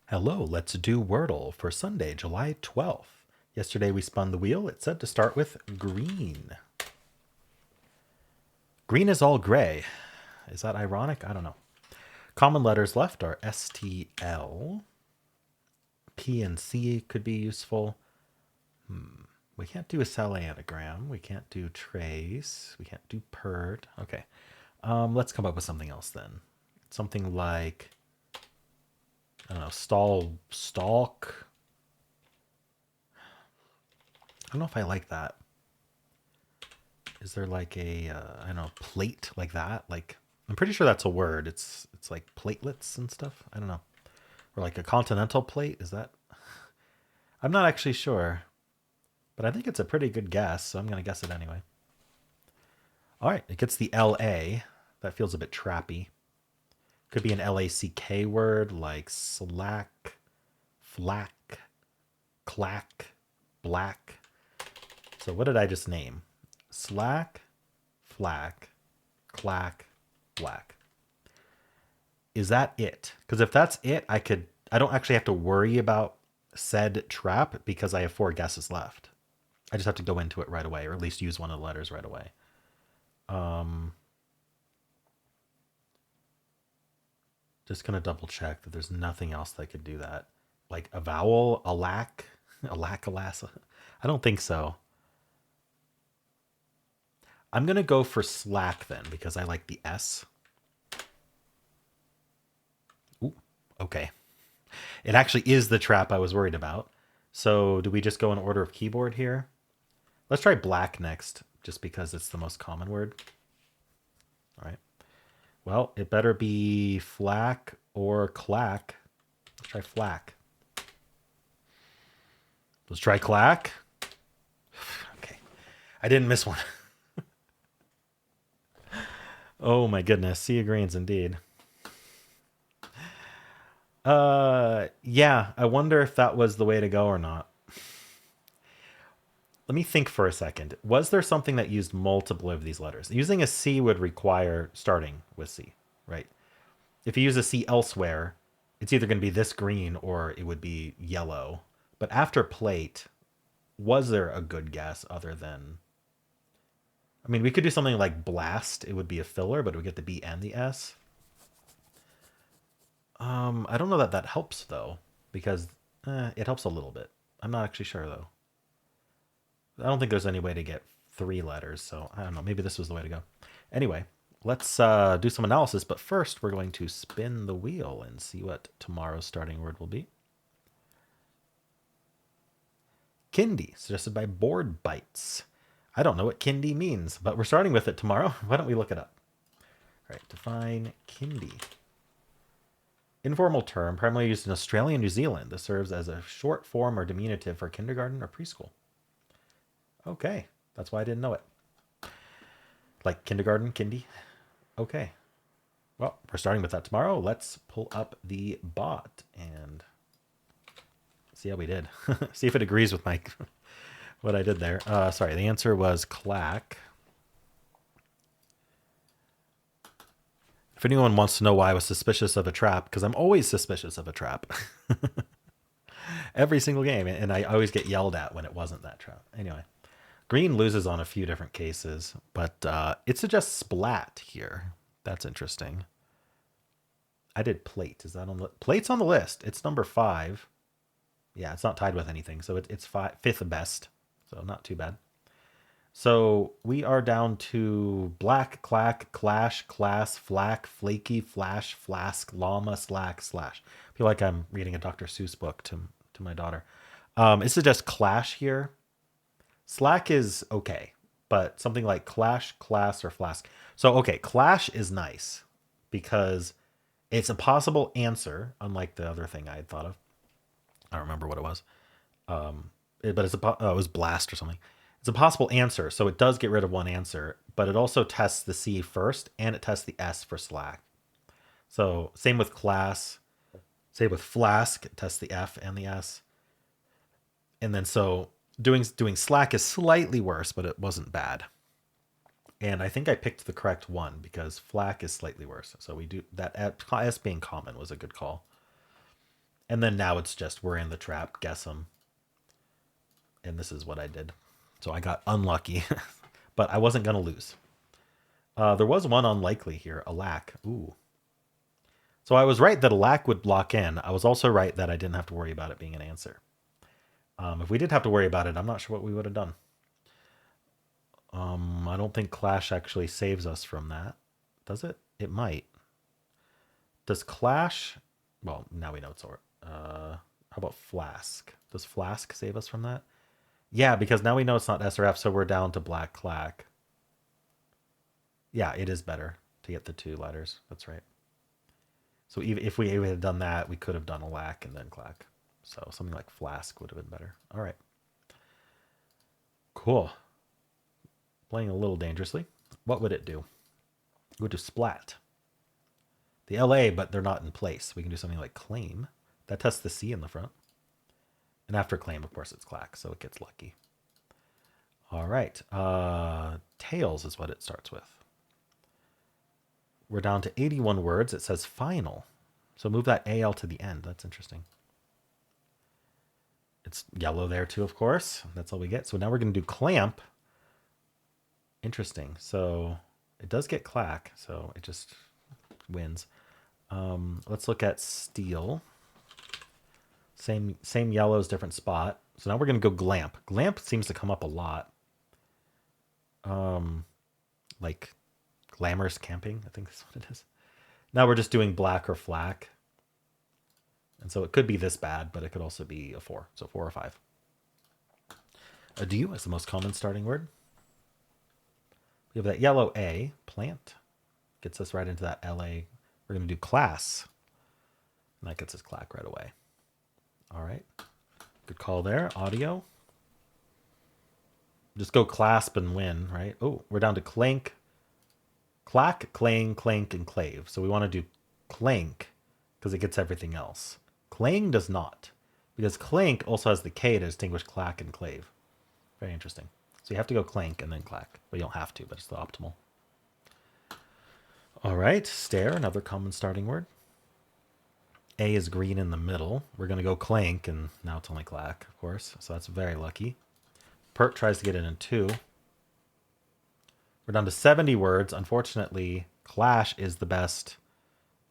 Hello, let's do Wordle for Sunday, July 12th. Yesterday we spun the wheel. It said to start with green. Green is all gray. Is that ironic? I don't know. Common letters left are S, T, L. P and C could be useful. We can't do a cell anagram. We can't do trace. We can't do pert. Okay. Let's come up with something else then. Something like, I don't know, stalk. I don't know if I like that. Is there like a, I don't know, plate like that? Like, I'm pretty sure that's a word. It's like platelets and stuff. I don't know. Or like a continental plate. Is that? I'm not actually sure. But I think it's a pretty good guess, so I'm going to guess it anyway. All right, it gets the LA. That feels a bit trappy. Could be an LACK word like slack, flack, clack, black. So what did I just name? Slack, flack, clack, black. Is that it? Because if that's it, I don't actually have to worry about said trap because I have 4 guesses left. I just have to go into it right away, or at least use one of the letters right away. Just gonna double check that there's nothing else that could do that. Like a vowel, a lack, a lack, alassa. I don't think so. I'm gonna go for slack then because I like the S. Ooh, okay. It actually is the trap I was worried about. So do we just go in order of keyboard here? Let's try black next, just because it's the most common word. All right. Well, it better be flack or clack. Let's try flack. Let's try clack. Okay. I didn't miss one. Oh my goodness. Sea of greens indeed. Yeah, I wonder if that was the way to go or not. Let me think for a second. Was there something that used multiple of these letters? Using a C would require starting with C, right? If you use a C elsewhere, it's either going to be this green or it would be yellow. But after plate, was there a good guess other than... I mean, we could do something like blast. It would be a filler, but it would get the B and the S. I don't know that that helps, though, because it helps a little bit. I'm not actually sure, though. I don't think there's any way to get 3 letters, so I don't know. Maybe this was the way to go. Anyway, let's do some analysis, but first we're going to spin the wheel and see what tomorrow's starting word will be. Kindy, suggested by Board Bites. I don't know what kindy means, but we're starting with it tomorrow. Why don't we look it up? All right, define kindy. Informal term primarily used in Australia and New Zealand. This serves as a short form or diminutive for kindergarten or preschool. Okay, that's why I didn't know it. Like kindergarten, kindy. Okay. Well, we're starting with that tomorrow. Let's pull up the bot and see how we did. See if it agrees with my what I did there. Sorry, the answer was clack. If anyone wants to know why I was suspicious of a trap, because I'm always suspicious of a trap. Every single game, and I always get yelled at when it wasn't that trap. Anyway, green loses on a few different cases, but it suggests splat here. That's interesting. I did plate. Is that on the plate's on the list? It's number 5. Yeah, it's not tied with anything, so it's 5th best. So not too bad. So we are down to black, clack, clash, class, flack, flaky, flash, flask, llama, slack, slash. I feel like I'm reading a Dr. Seuss book to my daughter. It suggests clash here. Slack is okay, but something like clash, class, or flask. So, okay, clash is nice because it's a possible answer, unlike the other thing I had thought of. I don't remember what it was. But it's it was blast or something. It's a possible answer, so it does get rid of one answer, but it also tests the C first, and it tests the S for slack. So same with class, same with flask, it tests the F and the S. And then so doing slack is slightly worse, but it wasn't bad. And I think I picked the correct one because flack is slightly worse. So we do that. S being common was a good call. And then now it's just we're in the trap, guess them. And this is what I did. So I got unlucky, but I wasn't going to lose. There was one unlikely here, a lack. Ooh. So I was right that a lack would lock in. I was also right that I didn't have to worry about it being an answer. If we did have to worry about it, I'm not sure what we would have done. I don't think Clash actually saves us from that. Does it? It might. Does Clash... Well, now we know it's... how about Flask? Does Flask save us from that? Yeah, because now we know it's not SRF, so we're down to Black Clack. Yeah, it is better to get the 2 letters. That's right. So even if we had done that, we could have done a lack and then clack. So something like Flask would have been better. All right. Cool. Playing a little dangerously. What would it do? It would do splat. The LA, but they're not in place. We can do something like claim. That tests the C in the front. And after claim, of course, it's clack, so it gets lucky. All right. Tails is what it starts with. We're down to 81 words. It says final. So move that AL to the end. That's interesting. It's yellow there too, of course. That's all we get. So now we're going to do clamp. Interesting. So it does get clack, so it just wins. Let's look at steel. Same yellows, different spot. So now we're going to go glamp. Glamp seems to come up a lot. Like glamorous camping, I think that's what it is. Now we're just doing black or flack. And so it could be this bad, but it could also be a 4. So 4 or 5. Adieu is the most common starting word. We have that yellow A, plant. Gets us right into that LA. We're going to do class. And that gets us clack right away. All right. Good call there. Audio. Just go clasp and win, right? Oh, we're down to clank. Clack, clang, clank, and clave. So we want to do clank because it gets everything else. Clang does not, because clank also has the K to distinguish clack and clave. Very interesting. So you have to go clank and then clack. Well, you don't have to, but it's the optimal. All right, stare, another common starting word. A is green in the middle. We're going to go clank, and now it's only clack, of course. So that's very lucky. Pert tries to get it in 2. We're down to 70 words. Unfortunately, clash is the best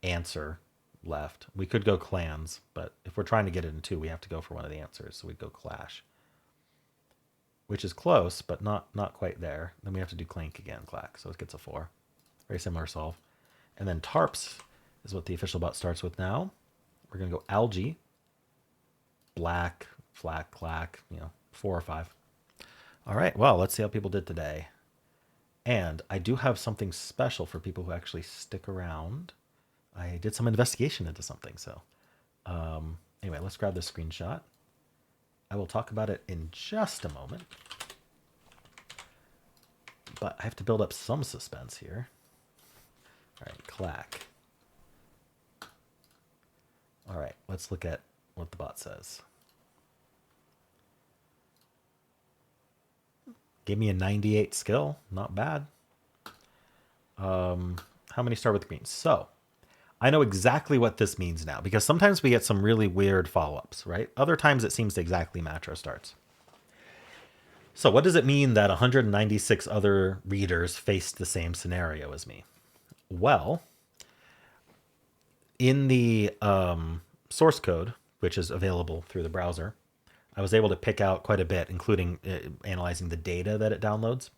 answer left. We could go clans, but if we're trying to get it in 2, we have to go for one of the answers. So we'd go clash, which is close, but not quite there. Then we have to do clank again, clack. So it gets a 4. Very similar solve. And then tarps is what the official bot starts with now. We're going to go algae, black, flack, clack, 4 or 5. All right, well, let's see how people did today. And I do have something special for people who actually stick around. I did some investigation into something. So anyway, let's grab this screenshot. I will talk about it in just a moment. But I have to build up some suspense here. All right, clack. All right, let's look at what the bot says. Gave me a 98 skill. Not bad. How many start with green? So I know exactly what this means now, because sometimes we get some really weird follow-ups, right? Other times it seems to exactly match our starts. So what does it mean that 196 other readers faced the same scenario as me? Well, in the source code, which is available through the browser, I was able to pick out quite a bit, including analyzing the data that it downloads.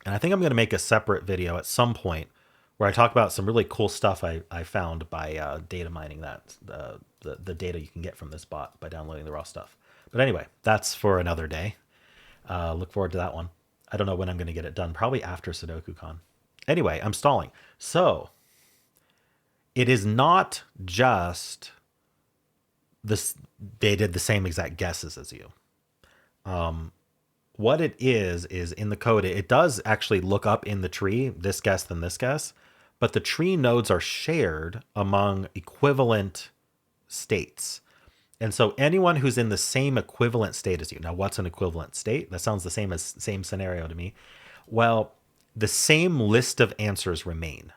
And I think I'm going to make a separate video at some point where I talk about some really cool stuff I found by data mining that, the data you can get from this bot by downloading the raw stuff. But anyway, that's for another day. Look forward to that one. I don't know when I'm going to get it done, probably after SudokuCon. Anyway, I'm stalling. So it is not just this, they did the same exact guesses as you. What it is in the code, it does actually look up in the tree, this guess, then this guess, but the tree nodes are shared among equivalent states. And so anyone who's in the same equivalent state as you, now what's an equivalent state? That sounds the same scenario to me. Well, the same list of answers remain.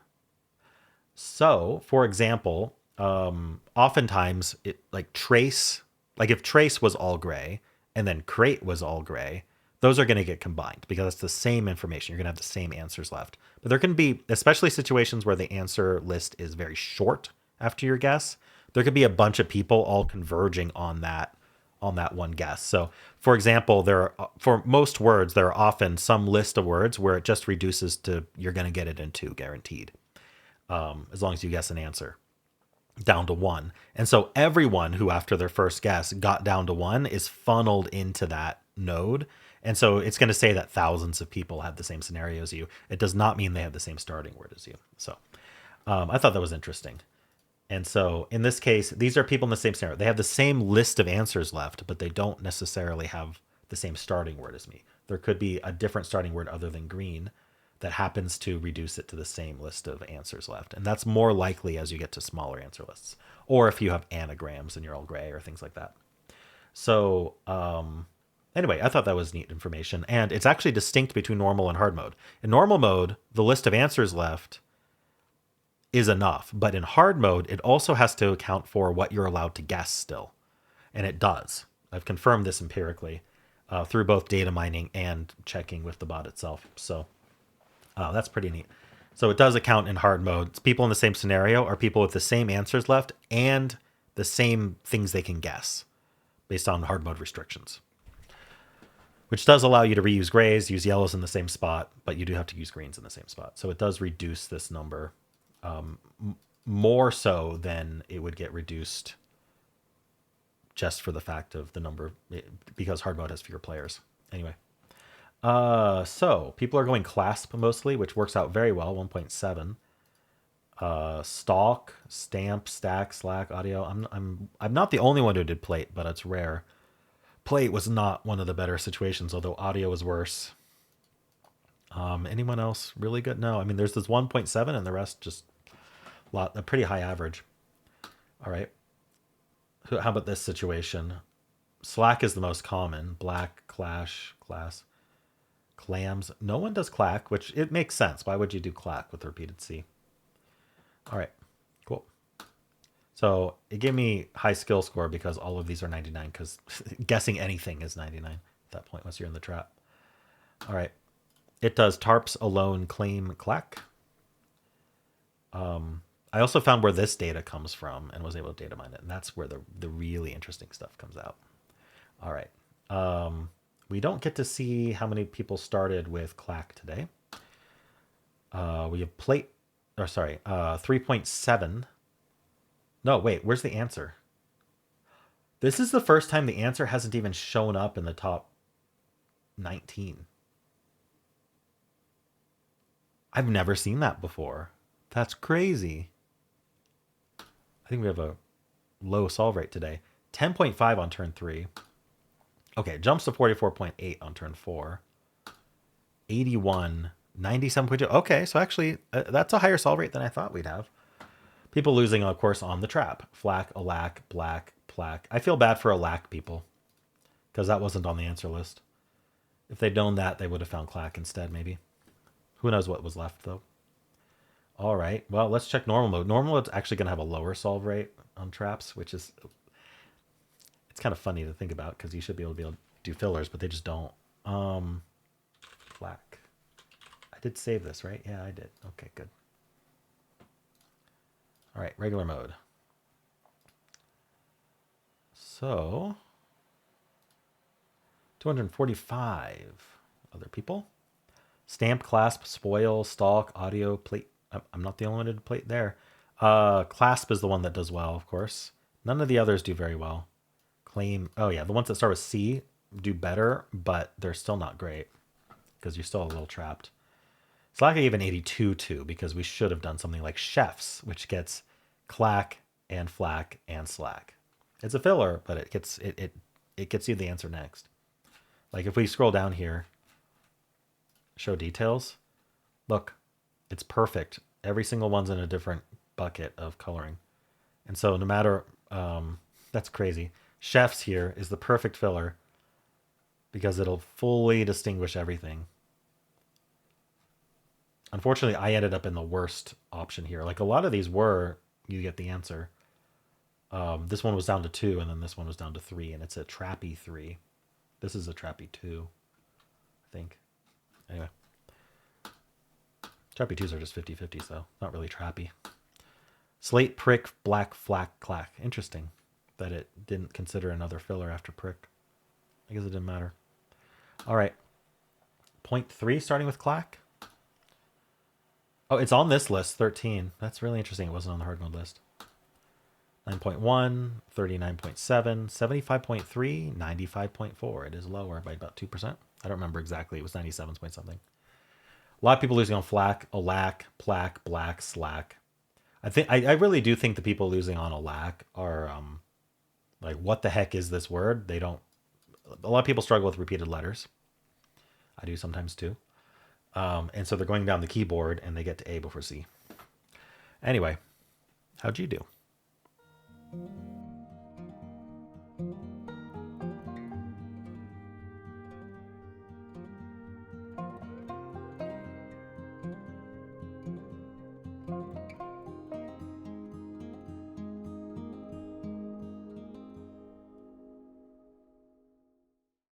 So, for example, oftentimes it like trace, like if trace was all gray and then crate was all gray, those are going to get combined because it's the same information. You're going to have the same answers left. But there can be, especially situations where the answer list is very short after your guess, there could be a bunch of people all converging on that one guess. So, for example, for most words, there are often some list of words where it just reduces to you're going to get it in two guaranteed, as long as you guess an answer down to one. And so everyone who after their first guess got down to one is funneled into that node. And so it's going to say that thousands of people have the same scenario as you. It does not mean they have the same starting word as you. So I thought that was interesting. And so in this case, these are people in the same scenario. They have the same list of answers left, but they don't necessarily have the same starting word as me. There could be a different starting word other than green that happens to reduce it to the same list of answers left. And that's more likely as you get to smaller answer lists, or if you have anagrams and you're all gray or things like that. So anyway, I thought that was neat information. And it's actually distinct between normal and hard mode. In normal mode, the list of answers left is enough. But in hard mode, it also has to account for what you're allowed to guess still. And it does. I've confirmed this empirically through both data mining and checking with the bot itself. So that's pretty neat. So it does account in hard mode. It's people in the same scenario are people with the same answers left and the same things they can guess based on hard mode restrictions, which does allow you to reuse grays, use yellows in the same spot, but you do have to use greens in the same spot. So it does reduce this number more so than it would get reduced just for the fact of the number, because hard mode has fewer players. Anyway. So people are going clasp mostly, which works out very well. 1.7. Stalk, stamp, stack, slack, audio. I'm not the only one who did plate, but it's rare. Plate was not one of the better situations, although audio was worse. Anyone else really good? No. I mean, there's this 1.7 and the rest just a pretty high average. All right. How about this situation? Slack is the most common. Black, clash, class. Clams. No one does clack, which it makes sense. Why would you do clack with repeated C? All right, cool. So it gave me high skill score because all of these are 99, because guessing anything is 99 at that point once you're in the trap. All right. It does tarps alone claim clack. I also found where this data comes from and was able to data mine it. And that's where the really interesting stuff comes out. All right. We don't get to see how many people started with clack today. We have plate, or sorry, 3.7. No, wait, where's the answer? This is the first time the answer hasn't even shown up in the top 19. I've never seen that before. That's crazy. I think we have a low solve rate today. 10.5 on turn 3. Okay, it jumps to 44.8 on turn 4. 81, 97.2. Okay, so actually, that's a higher solve rate than I thought we'd have. People losing, of course, on the trap. Flack, alack, black, plack. I feel bad for alack people, because that wasn't on the answer list. If they'd known that, they would have found clack instead, maybe. Who knows what was left, though. All right, well, let's check normal mode. Normal mode's actually going to have a lower solve rate on traps, which is... It's kind of funny to think about, because you should be able to do fillers, but they just don't. Black. I did save this, right? Yeah, I did. Okay, good. All right, regular mode. So, 245 other people. Stamp, clasp, spoil, stalk, audio, plate. I'm not the only one who did plate there. Clasp is the one that does well, of course. None of the others do very well. Claim. Oh, yeah, the ones that start with C do better, but they're still not great because you're still a little trapped. Slack I gave an 82 to because we should have done something like chefs, which gets clack and flack and slack. It's a filler, but it gets you the answer next. Like if we scroll down here, show details, look, it's perfect. Every single one's in a different bucket of coloring. And so no matter, that's crazy. Chefs here is the perfect filler because it'll fully distinguish everything. Unfortunately, I ended up in the worst option here. Like a lot of these were, you get the answer. This one was down to 2, and then this one was down to 3, and it's a trappy 3. This is a trappy 2, I think. Anyway. Trappy 2s are just 50-50s, though. Not really trappy. Slate, prick, black, flack, clack. Interesting that it didn't consider another filler after prick. I guess it didn't matter. All right. Point 3, starting with clack. Oh, it's on this list, 13. That's really interesting. It wasn't on the hard mode list. 9.1, 39.7, 75.3, 95.4. It is lower by about 2%. I don't remember exactly. It was 97 point something. A lot of people losing on flack, alack, plaque, black, slack. I really do think the people losing on alack are like, what the heck is this word? They don't. A lot of people struggle with repeated letters. I do sometimes too. And so they're going down the keyboard and they get to A before C. Anyway, how'd you do?